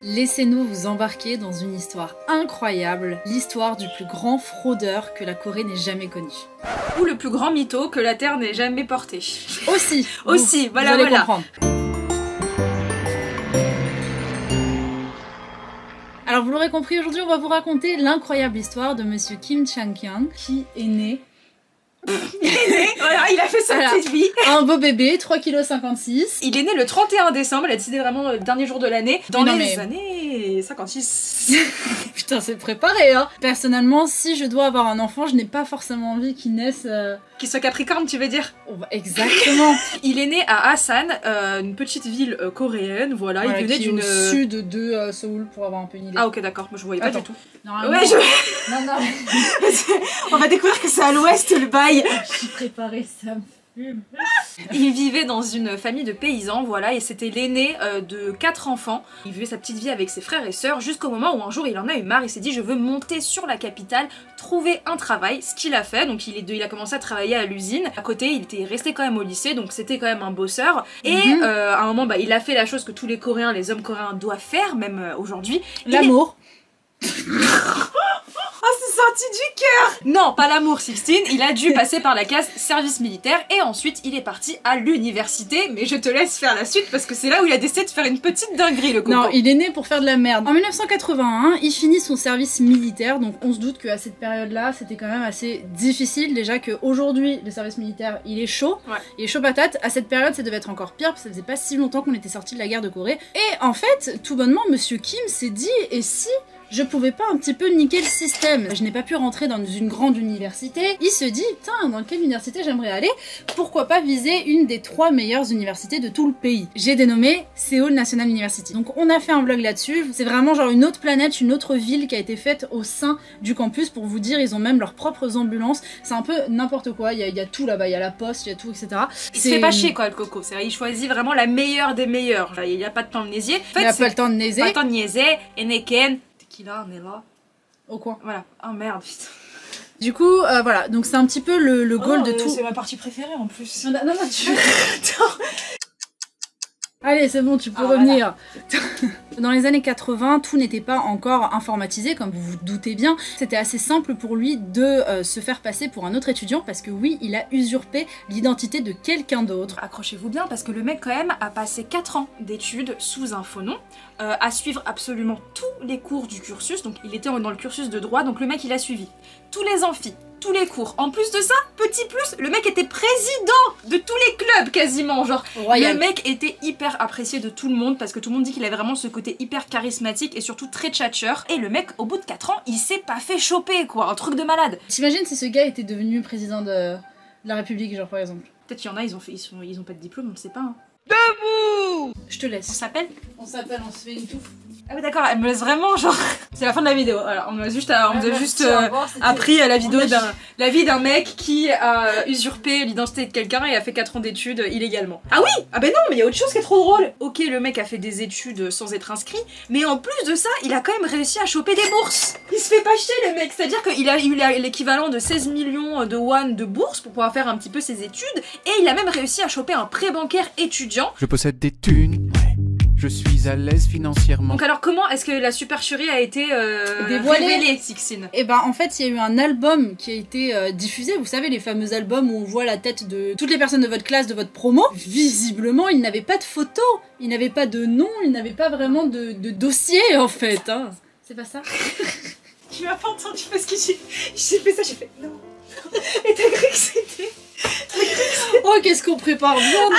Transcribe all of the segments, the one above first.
Laissez-nous vous embarquer dans une histoire incroyable, l'histoire du plus grand fraudeur que la Corée n'ait jamais connu. Ou le plus grand mytho que la Terre n'ait jamais porté. Aussi. Aussi, vous allez comprendre. Alors vous l'aurez compris, aujourd'hui on va vous raconter l'incroyable histoire de monsieur Kim Chang-kyung qui est né... Voilà, il a fait sa petite vie. Un beau bébé, 3,56 kg. Il est né le 31 décembre, il a décidé vraiment le dernier jour de l'année, dans les années 56. Putain, c'est préparé, hein. Personnellement, si je dois avoir un enfant, je n'ai pas forcément envie qu'il naisse... Qu'il soit Capricorne, tu veux dire? Exactement. Il est né à Asan, une petite ville coréenne, voilà. Il venait d'une... au sud de Séoul, pour avoir un peu une idée. Ah ok, d'accord, moi je voyais pas du tout. Normalement... Ouais, Non. On va découvrir que c'est à l'ouest le bail. Je suis préparée, ça me fume. Il vivait dans une famille de paysans, voilà, et c'était l'aîné de 4 enfants. Il vivait sa petite vie avec ses frères et sœurs jusqu'au moment où un jour il en a eu marre, il s'est dit je veux monter sur la capitale, trouver un travail, ce qu'il a fait, donc il a commencé à travailler à l'usine. À côté il était resté quand même au lycée, donc c'était quand même un bosseur. Et à un moment il a fait la chose que tous les Coréens, les hommes coréens doivent faire, même aujourd'hui. L'amour. Oh, c'est sorti du cœur! Non, pas l'amour, Sixtine. Il a dû passer par la case service militaire et ensuite il est parti à l'université. Mais je te laisse faire la suite parce que c'est là où il a décidé de faire une petite dinguerie, le coco. Non, il est né pour faire de la merde. En 1981, il finit son service militaire, donc on se doute qu'à cette période-là, c'était quand même assez difficile. Déjà qu'aujourd'hui, le service militaire, il est chaud. Ouais. Il est chaud patate. À cette période, ça devait être encore pire parce que ça faisait pas si longtemps qu'on était sorti de la guerre de Corée. Et en fait, tout bonnement, monsieur Kim s'est dit, et si je pouvais pas un petit peu niquer le système? Je n'ai pas pu rentrer dans une grande université. Il se dit, putain, dans quelle université j'aimerais aller? Pourquoi pas viser une des 3 meilleures universités de tout le pays? J'ai dénommé Seoul National University. Donc on a fait un vlog là-dessus. C'est vraiment genre une autre planète, une autre ville qui a été faite au sein du campus. Pour vous dire, ils ont même leurs propres ambulances. C'est un peu n'importe quoi. Il y a tout là-bas. Il y a la poste, il y a tout, etc. Il se fait pas chier, quoi, le coco. Il choisit vraiment la meilleure des meilleures. Il n'y a pas de temps de niaiser. En fait, il n'y a pas le temps de niaiser. Pas le temps de niaiser. Eneken. Là, on est là. Au coin. Voilà. Oh merde, putain. Du coup, voilà. Donc c'est un petit peu le goal de tout. C'est ma partie préférée en plus. Non, tu... Allez, c'est bon, tu peux revenir. Voilà. Dans les années 80, tout n'était pas encore informatisé, comme vous vous doutez bien. C'était assez simple pour lui de se faire passer pour un autre étudiant, parce que oui, il a usurpé l'identité de quelqu'un d'autre. Accrochez-vous bien, parce que le mec, quand même, a passé 4 ans d'études sous un faux nom, à suivre absolument tous les cours du cursus. Donc il était dans le cursus de droit, donc le mec, il a suivi tous les amphis, tous les cours. En plus de ça, petit plus, le mec était président de tous les clubs quasiment, genre Royal. Le mec était hyper apprécié de tout le monde parce que tout le monde dit qu'il avait vraiment ce côté hyper charismatique et surtout très tchatcheur. Et le mec, au bout de 4 ans, il s'est pas fait choper, quoi, un truc de malade. T'imagines si ce gars était devenu président de la République, genre par exemple? Peut-être qu'il y en a, ils ont pas de diplôme, on ne sait pas. Hein. Debout! Je te laisse. On s'appelle? On s'appelle, on se fait une touffe. Ah oui d'accord, elle me laisse vraiment genre... C'est la fin de la vidéo, alors on nous a juste appris la vidéo la vie d'un mec qui a usurpé l'identité de quelqu'un et a fait 4 ans d'études illégalement. Ah oui! Ah ben non, mais il y a autre chose qui est trop drôle. Ok, le mec a fait des études sans être inscrit, mais en plus de ça, il a quand même réussi à choper des bourses. Il se fait pas chier le mec, c'est-à-dire qu'il a eu l'équivalent de 16 millions de won de bourses pour pouvoir faire un petit peu ses études, et il a même réussi à choper un prêt bancaire étudiant. Je possède des thunes. Je suis à l'aise financièrement. Donc alors comment est-ce que la supercherie a été révélée, Sixtine? Et ben en fait il y a eu un album qui a été diffusé, vous savez les fameux albums où on voit la tête de toutes les personnes de votre classe, de votre promo. Visiblement il n'avait pas de photo, il n'avait pas de nom, il n'avait pas vraiment de dossier en fait. Hein. C'est pas ça? Tu m'as pas entendu parce que j'ai fait ça, j'ai fait non. Et t'as cru que c'était... Oh qu'est-ce qu'on prépare bien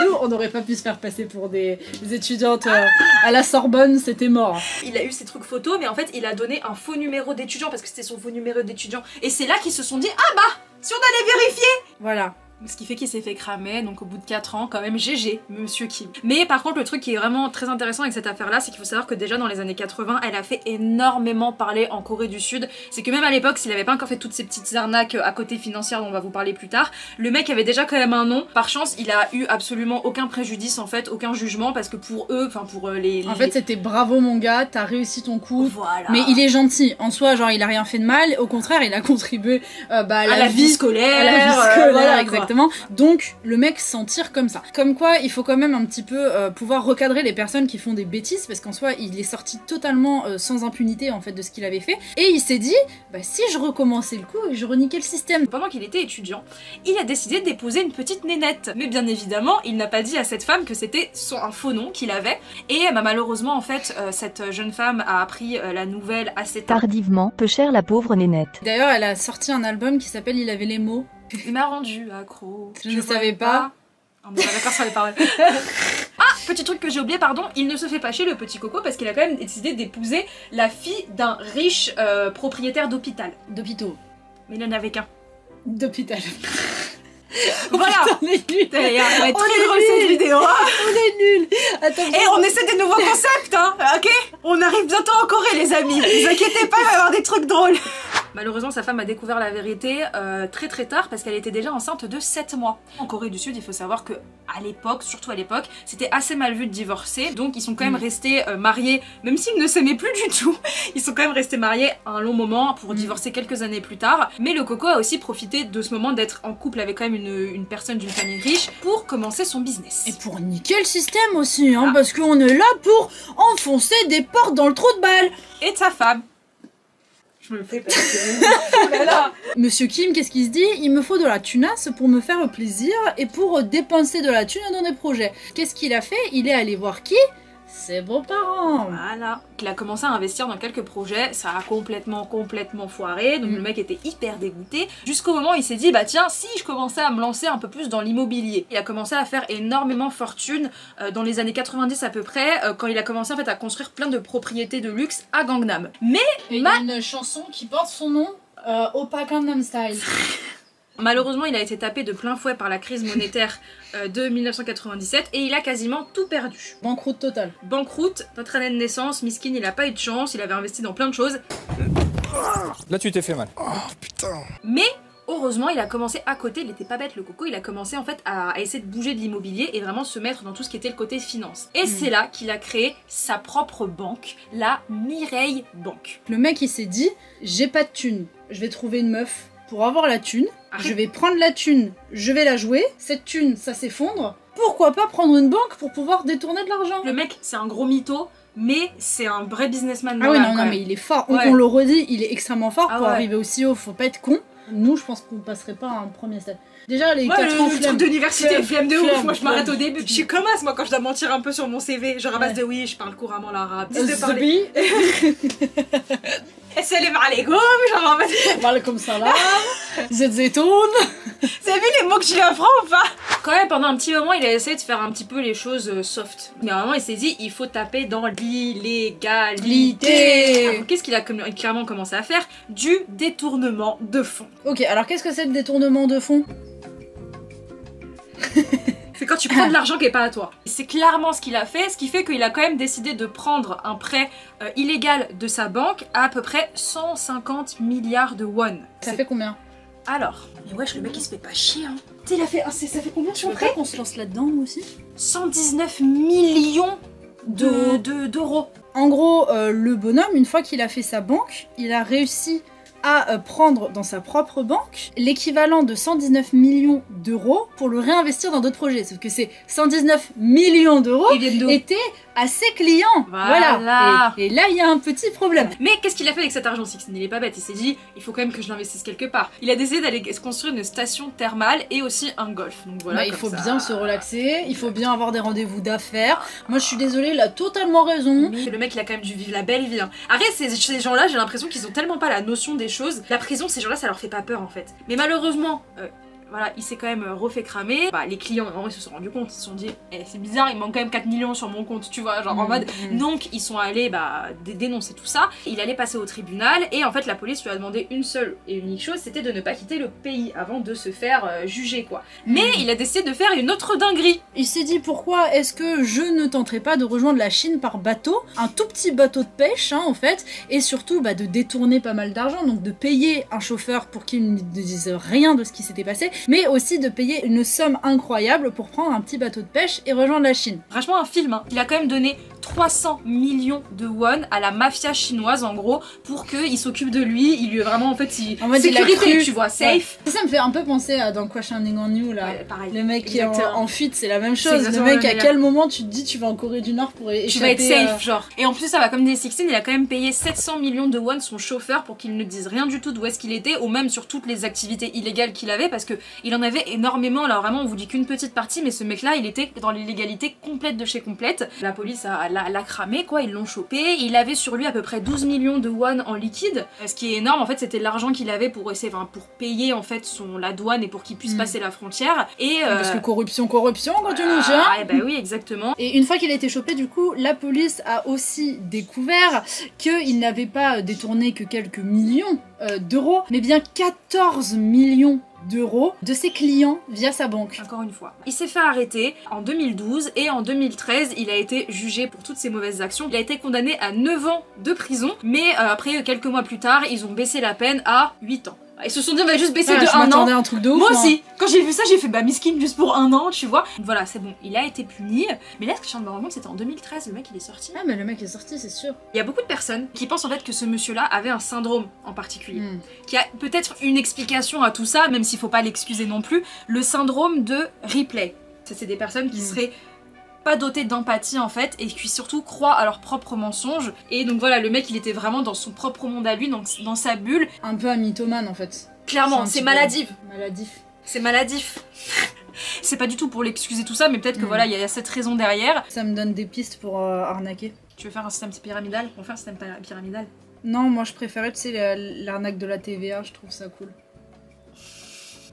nous, on n'aurait pas pu se faire passer pour des étudiantes à la Sorbonne, c'était mort. Il a eu ses trucs photos, mais en fait il a donné un faux numéro d'étudiant parce que c'était son faux numéro d'étudiant. Et c'est là qu'ils se sont dit, ah bah, si on allait vérifier. Voilà. Ce qui fait qu'il s'est fait cramer, donc au bout de 4 ans, quand même GG, monsieur Kim. Mais par contre, le truc qui est vraiment très intéressant avec cette affaire-là, c'est qu'il faut savoir que déjà dans les années 80, elle a fait énormément parler en Corée du Sud. C'est que même à l'époque, s'il avait pas encore fait toutes ces petites arnaques à côté financières dont on va vous parler plus tard, le mec avait déjà quand même un nom. Par chance, il a eu absolument aucun préjudice en fait, aucun jugement, parce que pour eux, enfin pour les... En fait, c'était bravo mon gars, t'as réussi ton coup. Voilà. Mais il est gentil. En soi, genre, il a rien fait de mal. Au contraire, il a contribué à la vie scolaire. À la vie scolaire, exactement. exactement. Donc le mec s'en tire comme ça. Comme quoi, il faut quand même un petit peu pouvoir recadrer les personnes qui font des bêtises, parce qu'en soi, il est sorti totalement sans impunité en fait de ce qu'il avait fait. Et il s'est dit, bah si je recommençais le coup et je reniquais le système. Pendant qu'il était étudiant, il a décidé d'épouser une petite nénette. Mais bien évidemment, il n'a pas dit à cette femme que c'était un faux nom qu'il avait. Et bah, malheureusement, en fait, cette jeune femme a appris la nouvelle assez tardivement, peu cher la pauvre nénette. D'ailleurs, elle a sorti un album qui s'appelle Il avait les mots. Il m'a rendu accro. Je ne savais pas. On est d'accord sur les paroles. Ah, petit truc que j'ai oublié, pardon, il ne se fait pas chier le petit Coco parce qu'il a quand même décidé d'épouser la fille d'un riche propriétaire d'hôpital. D'hôpitaux. Mais il n'en avait qu'un. D'hôpital. Voilà. On est nuls. Ça va être très drôle cette vidéo. On est nuls. Attends. Et on essaie des nouveaux concepts, hein, ok? On arrive bientôt en Corée, les amis. Ne vous inquiétez pas, il va y avoir des trucs drôles. Malheureusement, sa femme a découvert la vérité très tard parce qu'elle était déjà enceinte de 7 mois. En Corée du Sud, il faut savoir que à l'époque, surtout à l'époque, c'était assez mal vu de divorcer. Donc ils sont quand même restés mariés, même s'ils ne s'aimaient plus du tout. Ils sont quand même restés mariés un long moment pour divorcer quelques années plus tard. Mais le Coco a aussi profité de ce moment d'être en couple avec quand même une personne d'une famille riche pour commencer son business. Et pour niquer le système aussi, hein, parce qu'on est là pour enfoncer des portes dans le trou de balle. Et de sa femme. Je me le fais parce que... Monsieur Kim, qu'est-ce qu'il se dit? Il me faut de la tunasse pour me faire plaisir et pour dépenser de la thune dans des projets. Qu'est-ce qu'il a fait? Il est allé voir qui? Ses beaux-parents. Voilà. Il a commencé à investir dans quelques projets, ça a complètement foiré, donc le mec était hyper dégoûté, jusqu'au moment où il s'est dit, bah tiens, si je commençais à me lancer un peu plus dans l'immobilier. Il a commencé à faire énormément fortune dans les années 90 à peu près, quand il a commencé en fait à construire plein de propriétés de luxe à Gangnam. Mais il y a une chanson qui porte son nom, Oppa Gangnam Style. Malheureusement, il a été tapé de plein fouet par la crise monétaire de 1997 et il a quasiment tout perdu. Banqueroute totale. Banqueroute, notre année de naissance, miskin, il a pas eu de chance, il avait investi dans plein de choses. Là, tu t'es fait mal. Oh putain. Mais heureusement, il a commencé à côté, il était pas bête le Coco, il a commencé en fait à essayer de bouger de l'immobilier et vraiment se mettre dans tout ce qui était le côté finance. Et c'est là qu'il a créé sa propre banque, la Mireille Bank. Le mec il s'est dit, j'ai pas de thune, je vais trouver une meuf pour avoir la thune, je vais prendre la thune, je vais la jouer, cette thune ça s'effondre, pourquoi pas prendre une banque pour pouvoir détourner de l'argent? Le mec c'est un gros mytho, mais c'est un vrai businessman. Ah oui non mais il est fort, on le redit, il est extrêmement fort pour arriver aussi haut, faut pas être con. Nous je pense qu'on passerait pas à un premier stade. Déjà les 4 ans le truc d'université, flemme de ouf, moi je m'arrête au début. Flemme. Je suis comme as moi quand je dois mentir un peu sur mon CV, genre à base de oui je parle couramment l'arabe. De parler. Salam alaikum, genre en mode... parle comme ça là, zetoun. Vous avez vu les mots que j'ai apprends ou pas? Quand même pendant un petit moment il a essayé de faire un petit peu les choses soft. Mais à un moment il s'est dit il faut taper dans l'illégalité. Qu'est-ce qu'il a clairement commencé à faire? Du détournement de fonds. Ok alors qu'est-ce que c'est le détournement de fonds? C'est quand tu prends de l'argent qui est pas à toi. C'est clairement ce qu'il a fait, ce qui fait qu'il a quand même décidé de prendre un prêt illégal de sa banque à peu près 150 milliards de won. Ça fait combien? Alors, mais wesh le mec il se fait pas chier hein. Tu sais il a fait, ça fait combien son prêt? On se lance là-dedans aussi? 119 millions d'euros. En gros, le bonhomme, une fois qu'il a fait sa banque, il a réussi à prendre dans sa propre banque l'équivalent de 119 millions d'euros pour le réinvestir dans d'autres projets. Sauf que ces 119 millions d'euros étaient à ses clients. Voilà. Et là, il y a un petit problème. Mais qu'est-ce qu'il a fait avec cet argent? Il n'est pas bête. Il s'est dit, il faut quand même que je l'investisse quelque part. Il a décidé d'aller se construire une station thermale et aussi un golf. Donc voilà. Il faut bien se relaxer, il faut bien avoir des rendez-vous d'affaires. Moi, je suis désolée, il a totalement raison. Mais le mec, il a quand même dû vivre la belle vie. Hein. Arrête, ces gens-là, j'ai l'impression qu'ils ont tellement pas la notion des choses. La prison, ces gens-là, ça leur fait pas peur en fait. Mais malheureusement, voilà, il s'est quand même refait cramer. Bah, les clients, vraiment, ils se sont rendus compte. Ils se sont dit, c'est bizarre, il manque quand même 4 millions sur mon compte, tu vois, genre en mode. Donc, ils sont allés dénoncer tout ça. Il allait passer au tribunal et en fait, la police lui a demandé une seule et unique chose, c'était de ne pas quitter le pays avant de se faire juger, quoi. Mais il a décidé de faire une autre dinguerie. Il s'est dit, pourquoi est-ce que je ne tenterai pas de rejoindre la Chine par bateau? Un tout petit bateau de pêche, hein, en fait. Et surtout, de détourner pas mal d'argent. Donc, de payer un chauffeur pour qu'il ne dise rien de ce qui s'était passé. Mais aussi de payer une somme incroyable pour prendre un petit bateau de pêche et rejoindre la Chine. Franchement un film, hein. Il a quand même donné 300 millions de won à la mafia chinoise en gros pour qu'il s'occupe de lui. Il lui est vraiment en fait sécurité, tu vois, safe. Ouais. Ça me fait un peu penser à dans Crash Landing on You là. Ouais, pareil. Le mec qui est en fuite, c'est la même chose. Le mec, à quel moment tu te dis tu vas en Corée du Nord pour échapper, tu vas être safe, genre. Et en plus, ça va comme des 16, il a quand même payé 700 millions de won son chauffeur pour qu'il ne dise rien du tout d'où est-ce qu'il était, ou même sur toutes les activités illégales qu'il avait, parce que il en avait énormément. Alors vraiment, on vous dit qu'une petite partie, mais ce mec-là, il était dans l'illégalité complète de chez complète. La police l'a cramé, quoi. Ils l'ont chopé. Il avait sur lui à peu près 12 millions de won en liquide, ce qui est énorme. En fait, c'était l'argent qu'il avait pour essayer, pour payer en fait la douane et pour qu'il puisse passer la frontière. Et parce que corruption quand tu nous tiens. Ah, bah oui, exactement. Et une fois qu'il a été chopé, du coup, la police a aussi découvert qu'il n'avait pas détourné que quelques millions d'euros, mais bien 14 millions d'euros de ses clients via sa banque. Encore une fois. Il s'est fait arrêter en 2012 et en 2013, il a été jugé pour toutes ses mauvaises actions. Il a été condamné à 9 ans de prison, mais après, quelques mois plus tard, ils ont baissé la peine à 8 ans. Ils se sont dit on va juste baisser de 1 an. Un truc de ouf, moi aussi, quand j'ai vu ça, j'ai fait bah miskin juste pour 1 an, tu vois. Voilà, c'est bon, il a été puni. Mais là, ce que je viens de me rendre compte, c'était en 2013, le mec il est sorti. Ah mais le mec est sorti, c'est sûr. Il y a beaucoup de personnes qui pensent en fait que ce monsieur-là avait un syndrome en particulier. Qui a peut-être une explication à tout ça, même s'il faut pas l'excuser non plus. Le syndrome de Ripley. Ça, c'est des personnes qui seraient pas dotés d'empathie en fait et qui surtout croient à leurs propres mensonges. Et donc voilà, le mec il était vraiment dans son propre monde à lui, donc dans sa bulle. Un peu un mythomane en fait. Clairement, c'est maladif. C'est maladif. C'est pas du tout pour l'excuser tout ça, mais peut-être que voilà, il y a cette raison derrière. Ça me donne des pistes pour arnaquer. Tu veux faire un système pyramidal? On fait un système pyramidal? Non, moi je préférais, tu sais, l'arnaque de la TVA, je trouve ça cool.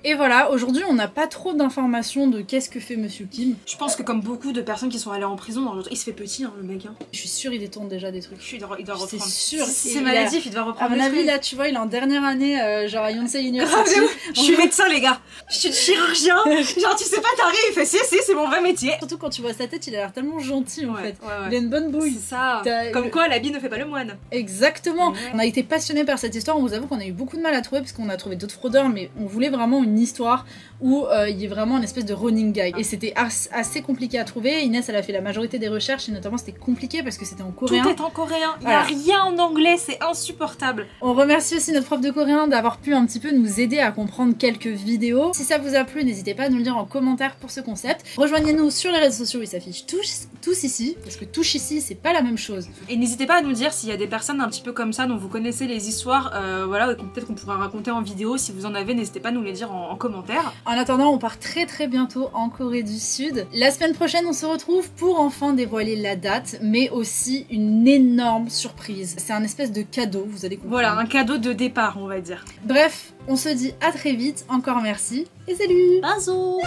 Et voilà, aujourd'hui on n'a pas trop d'informations de qu'est-ce que fait Monsieur Kim. Je pense que comme beaucoup de personnes qui sont allées en prison, il se fait petit hein, le mec. Hein. Je suis sûre il détourne déjà des trucs. Il doit reprendre. C'est sûr. Si c'est maladif, il doit reprendre. À mon avis là, tu vois, il est en dernière année, genre à Yonsei University. Je suis médecin les gars. Je suis chirurgien. Genre tu sais pas t'arrives, il fait si c'est mon vrai métier. Surtout quand tu vois sa tête, il a l'air tellement gentil en fait. Ouais. Il a une bonne bouille. C'est ça. Comme quoi l'habit ne fait pas le moine. Exactement. On a été passionnés par cette histoire. On vous avoue qu'on a eu beaucoup de mal à trouver parce qu'on a trouvé d'autres fraudeurs, mais on voulait vraiment une histoire où il y a vraiment une espèce de running gag. Et c'était assez compliqué à trouver. Inès, elle a fait la majorité des recherches et notamment c'était compliqué parce que c'était en coréen. Tout est en coréen. Il n'y a rien en anglais, c'est insupportable. On remercie aussi notre prof de coréen d'avoir pu un petit peu nous aider à comprendre quelques vidéos. Si ça vous a plu, n'hésitez pas à nous le dire en commentaire pour ce concept. Rejoignez-nous sur les réseaux sociaux, ils s'affichent tous ici, parce que touche ici, c'est pas la même chose. Et n'hésitez pas à nous dire s'il y a des personnes un petit peu comme ça dont vous connaissez les histoires, voilà, peut-être qu'on pourra raconter en vidéo. Si vous en avez, n'hésitez pas à nous les dire en commentaire. En attendant, on part très bientôt en Corée du Sud. La semaine prochaine, on se retrouve pour enfin dévoiler la date, mais aussi une énorme surprise. C'est un espèce de cadeau, vous allez comprendre. Voilà, un cadeau de départ, on va dire. Bref, on se dit à très vite, encore merci, et salut. Bisous.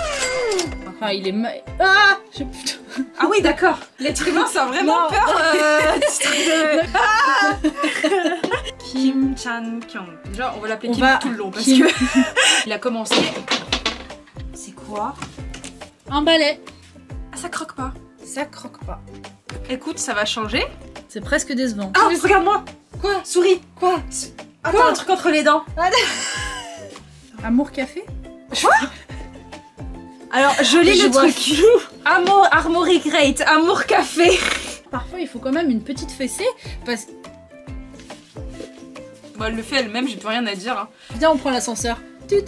Enfin, il est Ah oui, d'accord. L'être humain, ça a vraiment peur Kim Chan-kyung. Déjà, on va l'appeler Kim tout le long, parce que il a commencé... C'est quoi? Un balai. Ah, ça croque pas. Ça croque pas. Écoute, ça va changer. C'est presque décevant. Ah, regarde-moi. Quoi? Souris. Quoi? Attends, un truc entre les dents. Amour café? Quoi? Alors, je lis le truc. Amour, Armory Great, Amour Café. Parfois, il faut quand même une petite fessée, parce... Bon, elle le fait elle-même, j'ai plus rien à dire. Hein. Viens, on prend l'ascenseur. Tut.